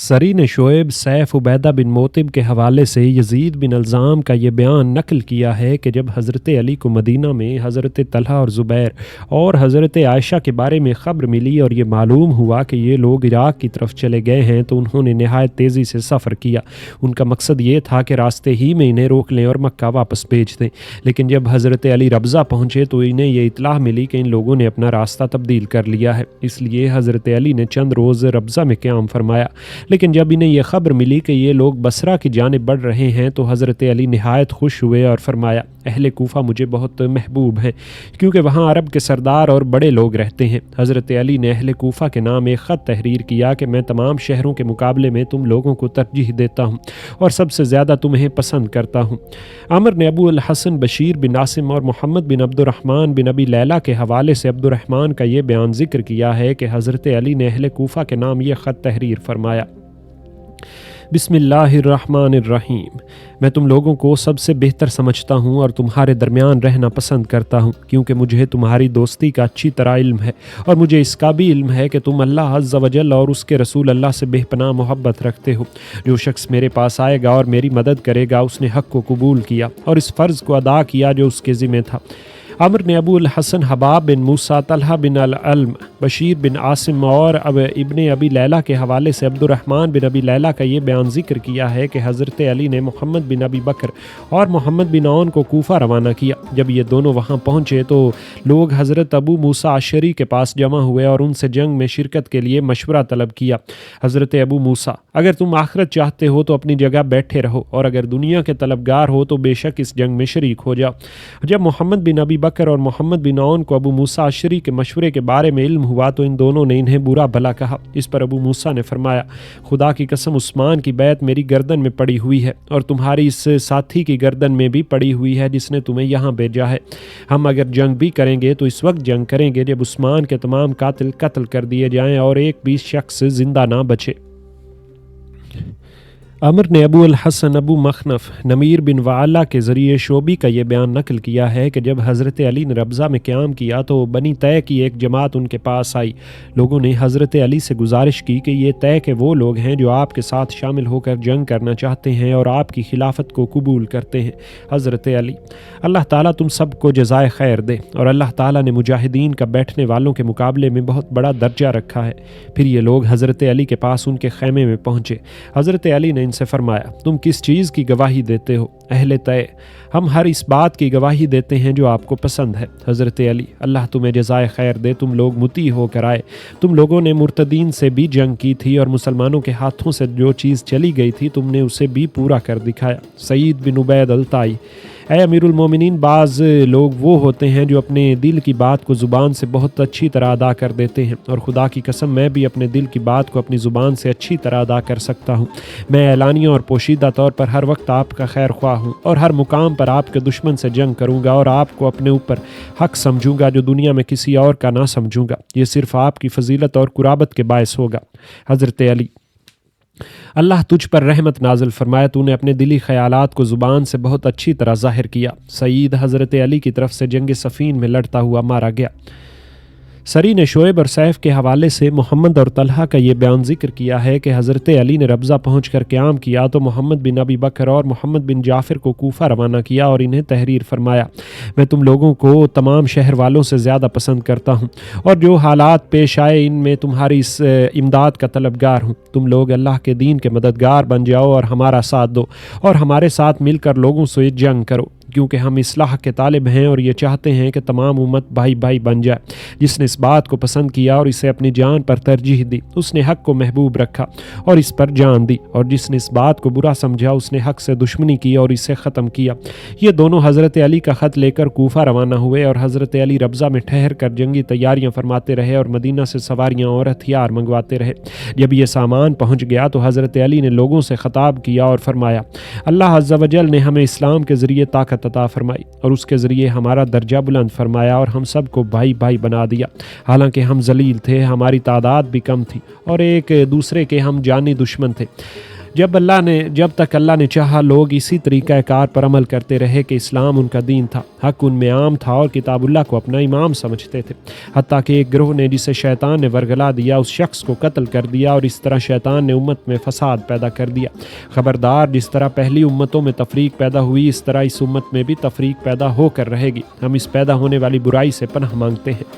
سری نے شعیب سیف عبیدہ بن موتب کے حوالے سے یزید بن الزام کا یہ بیان نقل کیا ہے کہ جب حضرت علی کو مدینہ میں حضرت طلحہ اور زبیر اور حضرت عائشہ کے بارے میں خبر ملی اور یہ معلوم ہوا کہ یہ لوگ عراق کی طرف چلے گئے ہیں تو انہوں نے نہایت تیزی سے سفر کیا۔ ان کا مقصد یہ تھا کہ راستے ہی میں انہیں روک لیں اور مکہ واپس بھیج دیں، لیکن جب حضرت علی ربضہ پہنچے تو انہیں یہ اطلاع ملی کہ ان لوگوں نے اپنا راستہ تبدیل کر لیا ہے، اس لیے حضرت علی نے چند روز ربضہ میں قیام فرمایا۔ لیکن جب انہیں یہ خبر ملی کہ یہ لوگ بصرہ کی جانب بڑھ رہے ہیں تو حضرت علی نہایت خوش ہوئے اور فرمایا، اہل کوفہ مجھے بہت محبوب ہیں کیونکہ وہاں عرب کے سردار اور بڑے لوگ رہتے ہیں۔ حضرت علی نے اہل کوفہ کے نام ایک خط تحریر کیا کہ میں تمام شہروں کے مقابلے میں تم لوگوں کو ترجیح دیتا ہوں اور سب سے زیادہ تمہیں پسند کرتا ہوں۔ عمر نے ابو الحسن بشیر بن عاصم اور محمد بن عبد الرحمن بن ابی لیلہ کے حوالے سے عبد الرحمن کا یہ بیان ذکر کیا ہے کہ حضرت علی نے اہل کوفہ کے نام یہ خط تحریر فرمایا، بسم اللہ الرحمن الرحیم، میں تم لوگوں کو سب سے بہتر سمجھتا ہوں اور تمہارے درمیان رہنا پسند کرتا ہوں کیونکہ مجھے تمہاری دوستی کا اچھی طرح علم ہے اور مجھے اس کا بھی علم ہے کہ تم اللہ عز و جل اور اس کے رسول اللہ سے بے پناہ محبت رکھتے ہو۔ جو شخص میرے پاس آئے گا اور میری مدد کرے گا اس نے حق کو قبول کیا اور اس فرض کو ادا کیا جو اس کے ذمہ تھا۔ عمر نے ابو الحسن حباب بن موسیٰ، طلحہ بن العلم، بشیر بن عاصم اور ابن ابی لیلہ کے حوالے سے عبد الرحمن بن ابی لیلہ کا یہ بیان ذکر کیا ہے کہ حضرت علی نے محمد بن ابی بکر اور محمد بن عون کو کوفہ روانہ کیا۔ جب یہ دونوں وہاں پہنچے تو لوگ حضرت ابو موسیٰ اشعری کے پاس جمع ہوئے اور ان سے جنگ میں شرکت کے لیے مشورہ طلب کیا۔ حضرت ابو موسیٰ، اگر تم آخرت چاہتے ہو تو اپنی جگہ بیٹھے رہو اور اگر دنیا کے طلبگار ہو تو بے شک اس جنگ میں شریک ہو جاؤ۔ جب محمد بن ابی بکر اور محمد بن عون کو ابو موسیٰ اشعری کے مشورے کے بارے میں علم ہوا تو ان دونوں نے انہیں برا بھلا کہا۔ اس پر ابو موسیٰ نے فرمایا، خدا کی قسم عثمان کی بیعت میری گردن میں پڑی ہوئی ہے اور تمہاری اس ساتھی کی گردن میں بھی پڑی ہوئی ہے جس نے تمہیں یہاں بھیجا ہے۔ ہم اگر جنگ بھی کریں گے تو اس وقت جنگ کریں گے جب عثمان کے تمام قاتل قتل کر دیے جائیں اور ایک بھی شخص زندہ نہ بچے۔ عمر نے ابو الحسن ابو مخنف نمیر بن وعلہ کے ذریعے شعبی کا یہ بیان نقل کیا ہے کہ جب حضرت علی نے ربضہ میں قیام کیا تو بنی طے کی ایک جماعت ان کے پاس آئی۔ لوگوں نے حضرت علی سے گزارش کی کہ یہ طے کے وہ لوگ ہیں جو آپ کے ساتھ شامل ہو کر جنگ کرنا چاہتے ہیں اور آپ کی خلافت کو قبول کرتے ہیں۔ حضرت علی، اللہ تعالیٰ تم سب کو جزائے خیر دے، اور اللہ تعالیٰ نے مجاہدین کا بیٹھنے والوں کے مقابلے میں بہت بڑا درجہ رکھا ہے۔ پھر یہ لوگ حضرت علی کے پاس ان کے خیمے میں پہنچے۔ حضرت علی نے ان سے فرمایا، تم کس چیز کی گواہی دیتے ہو؟ اہل طے، ہم ہر اس بات کی گواہی دیتے ہیں جو آپ کو پسند ہے۔ حضرت علی، اللہ تمہیں جزائے خیر دے، تم لوگ مطیع ہو کر آئے۔ تم لوگوں نے مرتدین سے بھی جنگ کی تھی اور مسلمانوں کے ہاتھوں سے جو چیز چلی گئی تھی تم نے اسے بھی پورا کر دکھایا۔ سعید بن عبید الطائی، اے امیر المومنین، بعض لوگ وہ ہوتے ہیں جو اپنے دل کی بات کو زبان سے بہت اچھی طرح ادا کر دیتے ہیں، اور خدا کی قسم میں بھی اپنے دل کی بات کو اپنی زبان سے اچھی طرح ادا کر سکتا ہوں۔ میں اعلانیہ اور پوشیدہ طور پر ہر وقت آپ کا خیر خواہ ہوں اور ہر مقام پر آپ کے دشمن سے جنگ کروں گا اور آپ کو اپنے اوپر حق سمجھوں گا جو دنیا میں کسی اور کا نہ سمجھوں گا۔ یہ صرف آپ کی فضیلت اور قرابت کے باعث ہوگا۔ حضرت علی، اللہ تجھ پر رحمت نازل فرمائے، تو نے اپنے دلی خیالات کو زبان سے بہت اچھی طرح ظاہر کیا۔ سعید حضرت علی کی طرف سے جنگ صفین میں لڑتا ہوا مارا گیا۔ سری نے شعیب اور سیف کے حوالے سے محمد اور طلحہ کا یہ بیان ذکر کیا ہے کہ حضرت علی نے ربضہ پہنچ کر قیام کیا تو محمد بن ابی بکر اور محمد بن جعفر کو کوفہ روانہ کیا اور انہیں تحریر فرمایا، میں تم لوگوں کو تمام شہر والوں سے زیادہ پسند کرتا ہوں اور جو حالات پیش آئے ان میں تمہاری اس امداد کا طلبگار ہوں۔ تم لوگ اللہ کے دین کے مددگار بن جاؤ اور ہمارا ساتھ دو اور ہمارے ساتھ مل کر لوگوں سے جنگ کرو، کیونکہ ہم اصلاح کے طالب ہیں اور یہ چاہتے ہیں کہ تمام امت بھائی بھائی بن جائے۔ جس نے اس بات کو پسند کیا اور اسے اپنی جان پر ترجیح دی اس نے حق کو محبوب رکھا اور اس پر جان دی، اور جس نے اس بات کو برا سمجھا اس نے حق سے دشمنی کی اور اسے ختم کیا۔ یہ دونوں حضرت علی کا خط لے کر کوفہ روانہ ہوئے اور حضرت علی ربضہ میں ٹھہر کر جنگی تیاریاں فرماتے رہے اور مدینہ سے سواریاں اور ہتھیار منگواتے رہے۔ جب یہ سامان پہنچ گیا تو حضرت علی نے لوگوں سے خطاب کیا اور فرمایا، اللہ عز و جل نے ہمیں اسلام کے ذریعے طاقت عطا فرمائی اور اس کے ذریعے ہمارا درجہ بلند فرمایا اور ہم سب کو بھائی بھائی بنا دیا، حالانکہ ہم ذلیل تھے، ہماری تعداد بھی کم تھی اور ایک دوسرے کے ہم جانی دشمن تھے۔ جب تک اللہ نے چاہا لوگ اسی طریقہ کار پر عمل کرتے رہے کہ اسلام ان کا دین تھا، حق ان میں عام تھا اور کتاب اللہ کو اپنا امام سمجھتے تھے، حتیٰ کہ ایک گروہ نے جسے شیطان نے ورگلا دیا اس شخص کو قتل کر دیا، اور اس طرح شیطان نے امت میں فساد پیدا کر دیا۔ خبردار، جس طرح پہلی امتوں میں تفریق پیدا ہوئی اس طرح اس امت میں بھی تفریق پیدا ہو کر رہے گی۔ ہم اس پیدا ہونے والی برائی سے پناہ مانگتے ہیں۔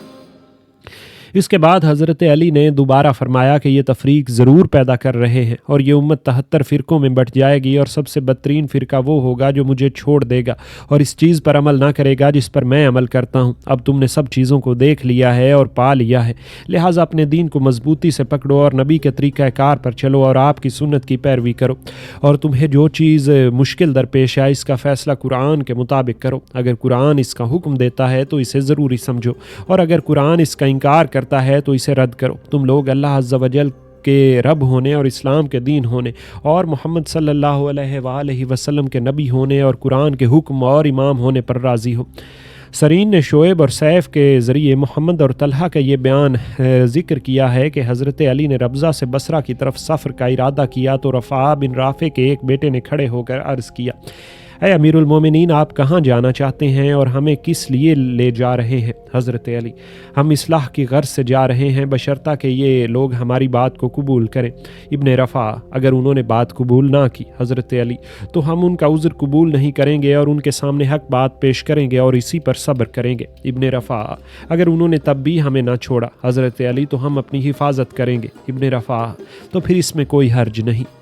اس کے بعد حضرت علی نے دوبارہ فرمایا کہ یہ تفریق ضرور پیدا کر رہے ہیں اور یہ امت 73 فرقوں میں بٹ جائے گی، اور سب سے بدترین فرقہ وہ ہوگا جو مجھے چھوڑ دے گا اور اس چیز پر عمل نہ کرے گا جس پر میں عمل کرتا ہوں۔ اب تم نے سب چیزوں کو دیکھ لیا ہے اور پا لیا ہے، لہٰذا اپنے دین کو مضبوطی سے پکڑو اور نبی کے طریقہ کار پر چلو اور آپ کی سنت کی پیروی کرو، اور تمہیں جو چیز مشکل درپیش آئے اس کا فیصلہ قرآن کے مطابق کرو۔ اگر قرآن اس کا حکم دیتا ہے تو اسے ضروری سمجھو، اور اگر قرآن اس کا انکار کرتا ہے تو اسے رد کرو۔ تم لوگ اللہ عز و جل کے رب ہونے اور اسلام کے دین ہونے اور محمد صلی اللہ علیہ وآلہ وسلم کے نبی ہونے اور قرآن کے حکم اور امام ہونے پر راضی ہو۔ سرین نے شعیب اور سیف کے ذریعے محمد اور طلحہ کا یہ بیان ذکر کیا ہے کہ حضرت علی نے ربضہ سے بصرہ کی طرف سفر کا ارادہ کیا تو رفاع بن رافع کے ایک بیٹے نے کھڑے ہو کر عرض کیا، اے امیر المومنین، آپ کہاں جانا چاہتے ہیں اور ہمیں کس لیے لے جا رہے ہیں؟ حضرت علی: ہم اصلاح کی غرض سے جا رہے ہیں بشرطہ کہ یہ لوگ ہماری بات کو قبول کریں۔ ابن رفاع: اگر انہوں نے بات قبول نہ کی؟ حضرت علی: تو ہم ان کا عذر قبول نہیں کریں گے اور ان کے سامنے حق بات پیش کریں گے اور اسی پر صبر کریں گے۔ ابن رفاع: اگر انہوں نے تب بھی ہمیں نہ چھوڑا؟ حضرت علی: تو ہم اپنی حفاظت کریں گے۔ ابن رفاع: تو پھر اس میں کوئی حرج نہیں۔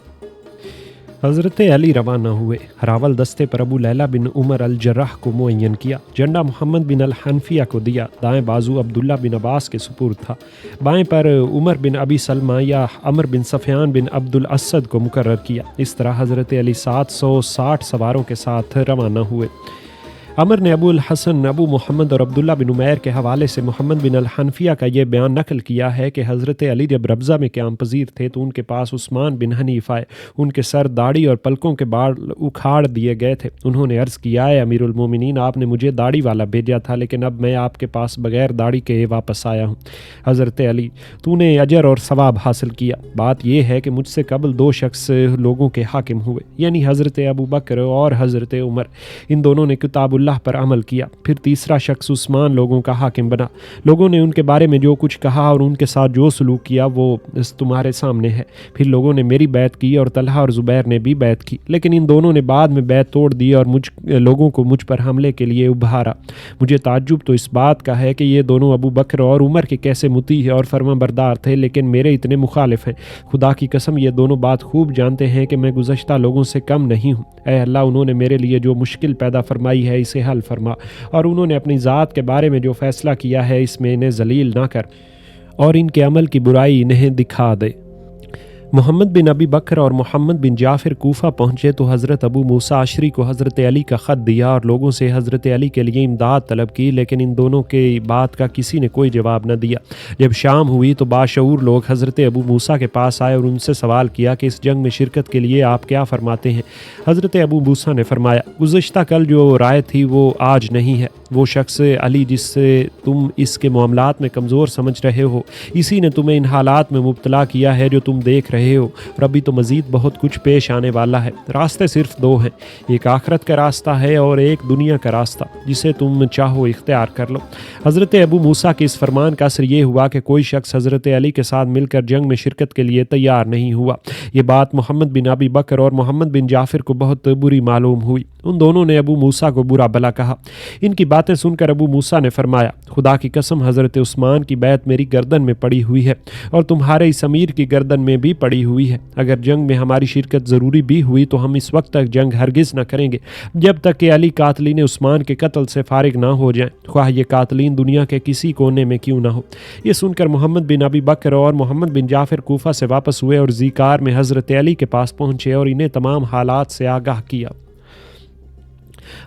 حضرت علی روانہ ہوئے۔ راول دستے پر ابو لیلہ بن عمر الجراح کو معین کیا، جھنڈا محمد بن الحنفیہ کو دیا، دائیں بازو عبداللہ بن عباس کے سپرد تھا، بائیں پر عمر بن ابی سلمہ یا عمر بن سفیان بن عبد الاسد کو مقرر کیا۔ اس طرح حضرت علی 760 سواروں کے ساتھ روانہ ہوئے۔ عمر نے ابو الحسن ابو محمد اور عبداللہ بن عمیر کے حوالے سے محمد بن الحنفیہ کا یہ بیان نقل کیا ہے کہ حضرت علی جب ربضہ میں قیام پذیر تھے تو ان کے پاس عثمان بن حنیف آئے، ان کے سر، داڑھی اور پلکوں کے بال اکھاڑ دیے گئے تھے۔ انہوں نے عرض کیا، اے امیر المومنین، آپ نے مجھے داڑھی والا بھیجا تھا لیکن اب میں آپ کے پاس بغیر داڑھی کے واپس آیا ہوں۔ حضرت علی: تو نے اجر اور ثواب حاصل کیا۔ بات یہ ہے کہ مجھ سے قبل 2 شخص لوگوں کے حاکم ہوئے، یعنی حضرت ابو بکر اور حضرت عمر، ان دونوں نے کتاب اللہ پر عمل کیا۔ پھر تیسرا شخص عثمان لوگوں کا حاکم بنا۔ لوگوں نے ان کے بارے میں جو کچھ کہا اور ان کے ساتھ جو سلوک کیا وہ تمہارے سامنے ہے۔ پھر لوگوں نے میری بیعت کی اور طلحہ اور زبیر نے بھی بیعت کی، لیکن ان دونوں نے بعد میں بیعت توڑ دی اور لوگوں کو مجھ پر حملے کے لیے ابھارا۔ مجھے تعجب تو اس بات کا ہے کہ یہ دونوں ابو بکر اور عمر کے کیسے مطیع اور فرما بردار تھے، لیکن میرے اتنے مخالف ہیں۔ خدا کی قسم یہ دونوں بات خوب جانتے ہیں کہ میں گزشتہ لوگوں سے کم نہیں ہوں۔ اے اللہ، انہوں نے میرے لیے جو مشکل پیدا فرمائی ہے اسے حل فرما، اور انہوں نے اپنی ذات کے بارے میں جو فیصلہ کیا ہے اس میں انہیں ذلیل نہ کر، اور ان کے عمل کی برائی انہیں دکھا دے۔ محمد بن ابی بکر اور محمد بن جعفر کوفہ پہنچے تو حضرت ابو موسیٰ اشعری کو حضرت علی کا خط دیا اور لوگوں سے حضرت علی کے لیے امداد طلب کی، لیکن ان دونوں کی بات کا کسی نے کوئی جواب نہ دیا۔ جب شام ہوئی تو باشعور لوگ حضرت ابو موسیٰ کے پاس آئے اور ان سے سوال کیا کہ اس جنگ میں شرکت کے لیے آپ کیا فرماتے ہیں؟ حضرت ابو موسیٰ نے فرمایا، گزشتہ کل جو رائے تھی وہ آج نہیں ہے۔ وہ شخص علی جس سے تم اس کے معاملات میں کمزور سمجھ رہے ہو، اسی نے تمہیں ان حالات میں مبتلا کیا ہے جو تم دیکھ رہے ہو، اور ابھی تو مزید بہت کچھ پیش آنے والا ہے۔ راستے صرف 2 ہیں، ایک آخرت کا راستہ ہے اور ایک دنیا کا راستہ، جسے تم چاہو اختیار کر لو۔ حضرت ابو موسیٰ کے اس فرمان کا اثر یہ ہوا کہ کوئی شخص حضرت علی کے ساتھ مل کر جنگ میں شرکت کے لیے تیار نہیں ہوا۔ یہ بات محمد بن ابی بکر اور محمد بن جعفر کو بہت بری معلوم ہوئی۔ ان دونوں نے ابو موسیٰ کو برا بھلا کہا۔ ان کی باتیں سن کر ابو موسیٰ نے فرمایا، خدا کی قسم، حضرت عثمان کی بیعت میری گردن میں پڑی ہوئی ہے اور تمہارے اس امیر کی گردن میں بھی پڑی ہوئی ہے۔ اگر جنگ میں ہماری شرکت ضروری بھی ہوئی تو ہم اس وقت تک جنگ ہرگز نہ کریں گے جب تک کہ علی قاتلین عثمان کے قتل سے فارغ نہ ہو جائیں، خواہ یہ قاتلین دنیا کے کسی کونے میں کیوں نہ ہو۔ یہ سن کر محمد بن ابی بکر اور محمد بن جعفر کوفہ سے واپس ہوئے اور ذیکار میں حضرت علی کے پاس پہنچے اور انہیں تمام حالات سے آگاہ کیا۔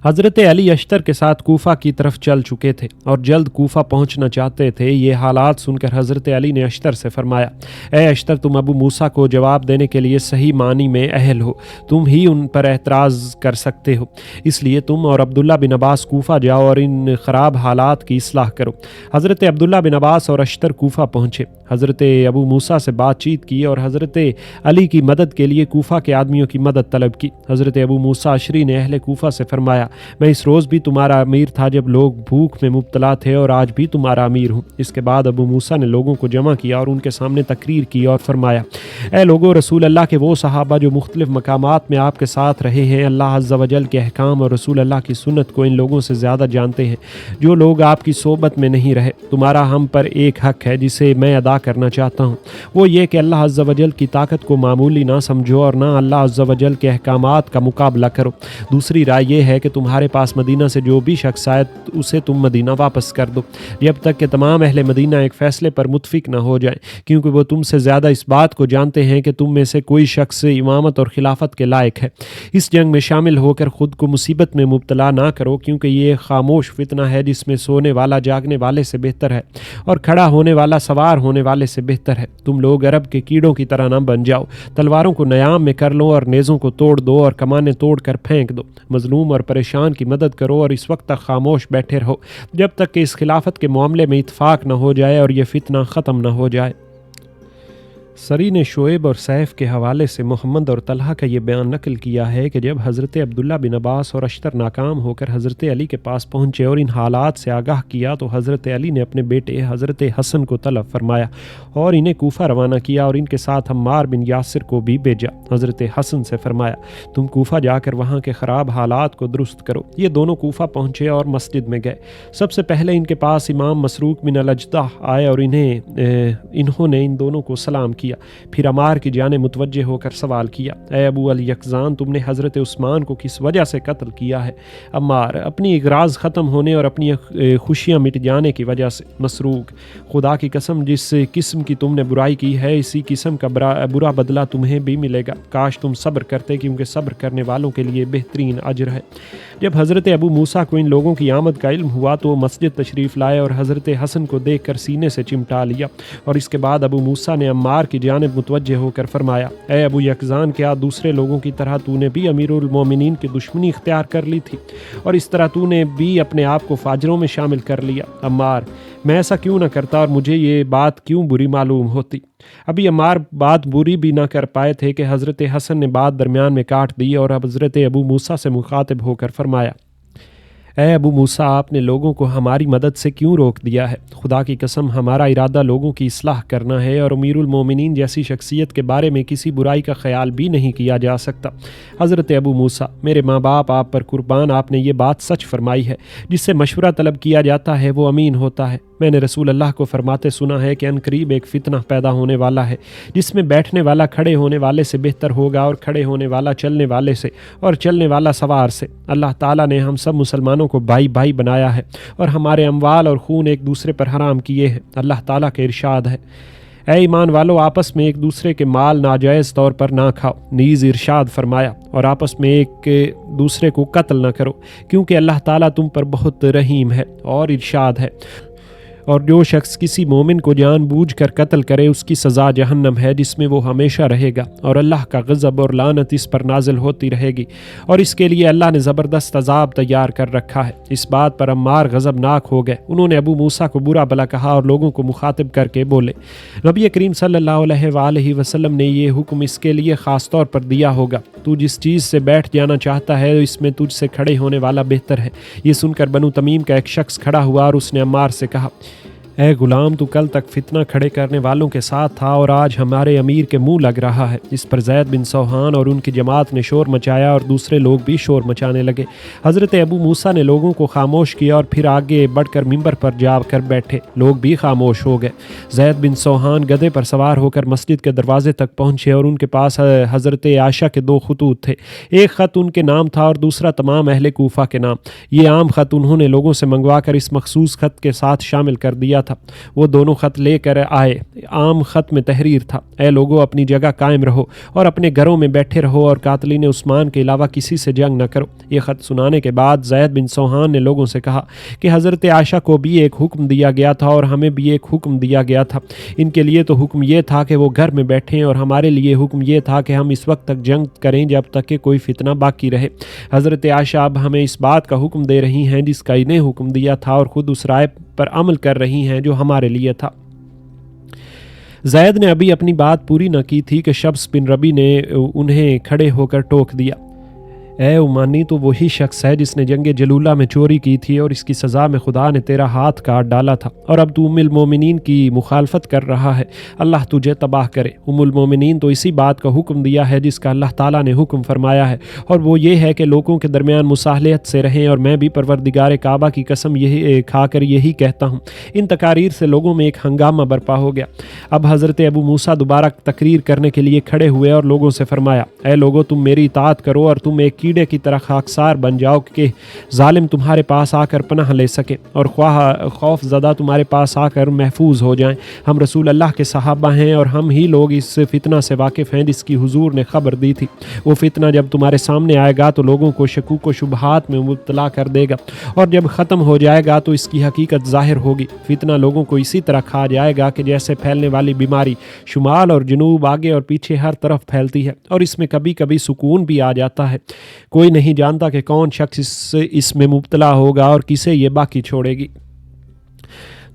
حضرت علی اشتر کے ساتھ کوفہ کی طرف چل چکے تھے اور جلد کوفہ پہنچنا چاہتے تھے۔ یہ حالات سن کر حضرت علی نے اشتر سے فرمایا، اے اشتر، تم ابو موسیٰ کو جواب دینے کے لیے صحیح معنی میں اہل ہو، تم ہی ان پر اعتراض کر سکتے ہو، اس لیے تم اور عبداللہ بن عباس کوفہ جاؤ اور ان خراب حالات کی اصلاح کرو۔ حضرت عبداللہ بن عباس اور اشتر کوفہ پہنچے، حضرت ابو موسیٰ سے بات چیت کی اور حضرت علی کی مدد کے لیے کوفہ کے آدمیوں کی مدد طلب کی۔ حضرت ابو موسیٰ اشعری نے اہل کوفہ سے فرمایا، میں اس روز بھی تمہارا امیر تھا جب لوگ بھوک میں مبتلا تھے، اور آج بھی تمہارا امیر ہوں۔ اس کے بعد ابو موسیٰ نے لوگوں کو جمع کیا اور ان کے سامنے تقریر کی اور فرمایا، اے لوگو، رسول اللہ کے وہ صحابہ جو مختلف مقامات میں آپ کے ساتھ رہے ہیں، اللہ عز و جل کے احکام اور رسول اللہ کی سنت کو ان لوگوں سے زیادہ جانتے ہیں جو لوگ آپ کی صحبت میں نہیں رہے۔ تمہارا ہم پر ایک حق ہے جسے میں ادا کرنا چاہتا ہوں، وہ یہ کہ اللہ عز و جل کی طاقت کو معمولی نہ سمجھو اور نہ اللہ عز و جل کے احکامات کا مقابلہ کرو۔ دوسری رائے یہ ہے کہ تمہارے پاس مدینہ سے جو بھی شخص آئے اسے تم مدینہ واپس کر دو، جب تک کہ تمام اہل مدینہ ایک فیصلے پر متفق نہ ہو جائیں، کیونکہ وہ تم سے زیادہ اس بات کو جانتے ہیں کہ تم میں سے کوئی شخص امامت اور خلافت کے لائق ہے۔ اس جنگ میں شامل ہو کر خود کو مصیبت میں مبتلا نہ کرو، کیونکہ یہ خاموش فتنہ ہے جس میں سونے والا جاگنے والے سے بہتر ہے اور کھڑا ہونے والا سوار ہونے والے سے بہتر ہے۔ تم لوگ عرب کے کیڑوں کی طرح نہ بن جاؤ، تلواروں کو نیام میں کر لو اور نیزوں کو توڑ دو اور کمانیں توڑ کر پھینک دو، مظلوم اور پریشان کی مدد کرو اور اس وقت تک خاموش بیٹھے رہو جب تک کہ اس خلافت کے معاملے میں اتفاق نہ ہو جائے اور یہ فتنہ ختم نہ ہو جائے۔ سری نے شعیب اور سیف کے حوالے سے محمد اور طلحہ کا یہ بیان نقل کیا ہے کہ جب حضرت عبداللہ بن عباس اور اشتر ناکام ہو کر حضرت علی کے پاس پہنچے اور ان حالات سے آگاہ کیا تو حضرت علی نے اپنے بیٹے حضرت حسن کو طلب فرمایا اور انہیں کوفہ روانہ کیا اور ان کے ساتھ عمار بن یاسر کو بھی بھیجا۔ حضرت حسن سے فرمایا، تم کوفہ جا کر وہاں کے خراب حالات کو درست کرو۔ یہ دونوں کوفہ پہنچے اور مسجد میں گئے۔ سب سے پہلے ان کے پاس امام مسروق بن الاجدع آئے اور انہوں نے ان دونوں کو سلام کیا، پھر عمار کی جانب متوجہ ہو کر سوال کیا، اے ابو الیقظان، تم نے حضرت عثمان کو کس وجہ سے قتل کیا ہے؟ عمار، اپنی اغراض ختم ہونے اور اپنی خوشیاں مٹ جانے کی وجہ سے۔ مسروق، خدا کی قسم، جس قسم کی تم نے برائی کی ہے اسی قسم کا برا بدلہ تمہیں بھی ملے گا، کاش تم صبر کرتے، کیونکہ صبر کرنے والوں کے لیے بہترین اجر ہے۔ جب حضرت ابو موسیٰ کو ان لوگوں کی آمد کا علم ہوا تو وہ مسجد تشریف لائے اور حضرت حسن کو دیکھ کر سینے سے چمٹا لیا، اور اس کے بعد ابو موسیٰ نے عمار کی جانب متوجہ ہو کر فرمایا، اے ابو یقظان، کیا دوسرے لوگوں کی طرح تو نے بھی امیر المومنین کی دشمنی اختیار کر لی تھی اور اس طرح تو نے بھی اپنے آپ کو فاجروں میں شامل کر لیا؟ عمار، میں ایسا کیوں نہ کرتا اور مجھے یہ بات کیوں بری معلوم ہوتی؟ ابھی عمار بات بری بھی نہ کر پائے تھے کہ حضرت حسن نے بات درمیان میں کاٹ دی اور حضرت ابو موسیٰ سے مخاطب ہو کر فرمایا، اے ابو موسیٰ، آپ نے لوگوں کو ہماری مدد سے کیوں روک دیا ہے؟ خدا کی قسم، ہمارا ارادہ لوگوں کی اصلاح کرنا ہے اور امیر المومنین جیسی شخصیت کے بارے میں کسی برائی کا خیال بھی نہیں کیا جا سکتا۔ حضرت ابو موسیٰ، میرے ماں باپ آپ پر قربان، آپ نے یہ بات سچ فرمائی ہے، جس سے مشورہ طلب کیا جاتا ہے وہ امین ہوتا ہے۔ میں نے رسول اللہ کو فرماتے سنا ہے کہ عنقریب ایک فتنہ پیدا ہونے والا ہے جس میں بیٹھنے والا کھڑے ہونے والے سے بہتر ہوگا اور کھڑے ہونے والا چلنے والے سے اور چلنے والا سوار سے۔ اللہ تعالیٰ نے ہم سب مسلمانوں کو بھائی بھائی بنایا ہے اور ہمارے اموال اور خون ایک دوسرے پر حرام کیے ہیں۔ اللہ تعالیٰ کا ارشاد ہے، اے ایمان والو، آپس میں ایک دوسرے کے مال ناجائز طور پر نہ کھاؤ۔ نیز ارشاد فرمایا، اور آپس میں ایک دوسرے کو قتل نہ کرو، کیونکہ اللہ تعالیٰ تم پر بہت رحیم ہے۔ اور ارشاد ہے، اور جو شخص کسی مومن کو جان بوجھ کر قتل کرے اس کی سزا جہنم ہے جس میں وہ ہمیشہ رہے گا، اور اللہ کا غضب اور لعنت اس پر نازل ہوتی رہے گی، اور اس کے لیے اللہ نے زبردست عذاب تیار کر رکھا ہے۔ اس بات پر عمار غضبناک ہو گئے۔ انہوں نے ابو موسیٰ کو برا بھلا کہا اور لوگوں کو مخاطب کر کے بولے، نبی کریم صلی اللہ علیہ وآلہ وسلم نے یہ حکم اس کے لیے خاص طور پر دیا ہوگا، تو جس چیز سے بیٹھ جانا چاہتا ہے اس میں تجھ سے کھڑے ہونے والا بہتر ہے۔ یہ سن کر بنو تمیم کا ایک شخص کھڑا ہوا اور اس نے عمار سے کہا، اے غلام، تو کل تک فتنہ کھڑے کرنے والوں کے ساتھ تھا اور آج ہمارے امیر کے منہ لگ رہا ہے۔ اس پر زید بن سوحان اور ان کی جماعت نے شور مچایا اور دوسرے لوگ بھی شور مچانے لگے۔ حضرت ابو موسیٰ نے لوگوں کو خاموش کیا اور پھر آگے بڑھ کر ممبر پر جا کر بیٹھے۔ لوگ بھی خاموش ہو گئے۔ زید بن سوحان گدھے پر سوار ہو کر مسجد کے دروازے تک پہنچے اور ان کے پاس حضرت عائشہ کے 2 خطوط تھے۔ ایک خط ان کے نام تھا اور دوسرا تمام اہل کوفہ کے نام۔ یہ عام خط انہوں نے لوگوں سے منگوا کر اس مخصوص خط کے ساتھ شامل کر دیا تھا۔ وہ دونوں خط لے کر آئے۔ عام خط میں تحریر تھا: اے لوگو، اپنی جگہ قائم رہو اور اپنے گھروں میں بیٹھے رہو اور قاتلین عثمان کے علاوہ کسی سے جنگ نہ کرو۔ یہ خط سنانے کے بعد زید بن سوحان نے لوگوں سے کہا کہ حضرت عائشہ کو بھی ایک حکم دیا گیا تھا اور ہمیں بھی ایک حکم دیا گیا تھا۔ ان کے لیے تو حکم یہ تھا کہ وہ گھر میں بیٹھیں اور ہمارے لیے حکم یہ تھا کہ ہم اس وقت تک جنگ کریں جب تک کہ کوئی فتنہ باقی رہے۔ حضرت عائشہ اب ہمیں اس بات کا حکم دے رہی ہیں جس کا انہیں حکم دیا تھا اور خود اس رائے پر عمل کر رہی ہیں جو ہمارے لیے تھا۔ زید نے ابھی اپنی بات پوری نہ کی تھی کہ شمس بن ربی نے انہیں کھڑے ہو کر ٹوک دیا: اے عمانی، تو وہی شخص ہے جس نے جنگ جلولہ میں چوری کی تھی اور اس کی سزا میں خدا نے تیرا ہاتھ کاٹ ڈالا تھا، اور اب تو ام المومنین کی مخالفت کر رہا ہے۔ اللہ تجھے تباہ کرے۔ ام المومنین تو اسی بات کا حکم دیا ہے جس کا اللہ تعالیٰ نے حکم فرمایا ہے، اور وہ یہ ہے کہ لوگوں کے درمیان مصالحت سے رہیں، اور میں بھی پروردگار کعبہ کی قسم یہی کھا کر یہی کہتا ہوں۔ ان تقاریر سے لوگوں میں ایک ہنگامہ برپا ہو گیا۔ اب حضرت ابو موسیٰ دوبارہ تقریر کرنے کے لیے کھڑے ہوئے اور لوگوں سے فرمایا: اے لوگو، تم میری اطاعت کرو اور تم ایک کیڑے کی طرح خاکسار بن جاؤ کہ ظالم تمہارے پاس آ کر پناہ لے سکے اور خواہ خوف زدہ تمہارے پاس آ کر محفوظ ہو جائیں۔ ہم رسول اللہ کے صحابہ ہیں اور ہم ہی لوگ اس فتنہ سے واقف ہیں جس کی حضور نے خبر دی تھی۔ وہ فتنہ جب تمہارے سامنے آئے گا تو لوگوں کو شکوک و شبہات میں مبتلا کر دے گا، اور جب ختم ہو جائے گا تو اس کی حقیقت ظاہر ہوگی۔ فتنہ لوگوں کو اسی طرح کھا جائے گا کہ جیسے پھیلنے والی بیماری شمال اور جنوب، آگے اور پیچھے ہر طرف پھیلتی ہے، اور اس میں کبھی کبھی سکون بھی آ جاتا ہے۔ کوئی نہیں جانتا کہ کون شخص اس میں مبتلا ہوگا اور کسے یہ باقی چھوڑے گی۔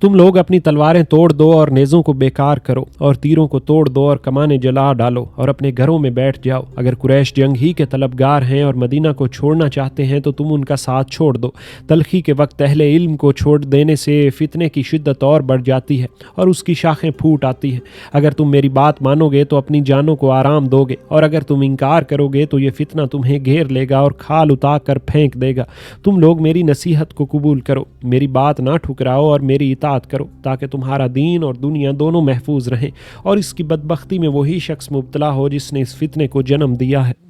تم لوگ اپنی تلواریں توڑ دو اور نیزوں کو بیکار کرو اور تیروں کو توڑ دو اور کمانیں جلا ڈالو اور اپنے گھروں میں بیٹھ جاؤ۔ اگر قریش جنگ ہی کے طلبگار ہیں اور مدینہ کو چھوڑنا چاہتے ہیں تو تم ان کا ساتھ چھوڑ دو۔ تلخی کے وقت اہل علم کو چھوڑ دینے سے فتنے کی شدت اور بڑھ جاتی ہے اور اس کی شاخیں پھوٹ آتی ہیں۔ اگر تم میری بات مانو گے تو اپنی جانوں کو آرام دو گے، اور اگر تم انکار کرو گے تو یہ فتنہ تمہیں گھیر لے گا اور کھال اتار کر پھینک دے گا۔ تم لوگ میری نصیحت کو قبول کرو، میری بات نہ ٹھکراؤ اور میری اطاعت کرو، تاکہ تمہارا دین اور دنیا دونوں محفوظ رہیں، اور اس کی بدبختی میں وہی شخص مبتلا ہو جس نے اس فتنے کو جنم دیا ہے۔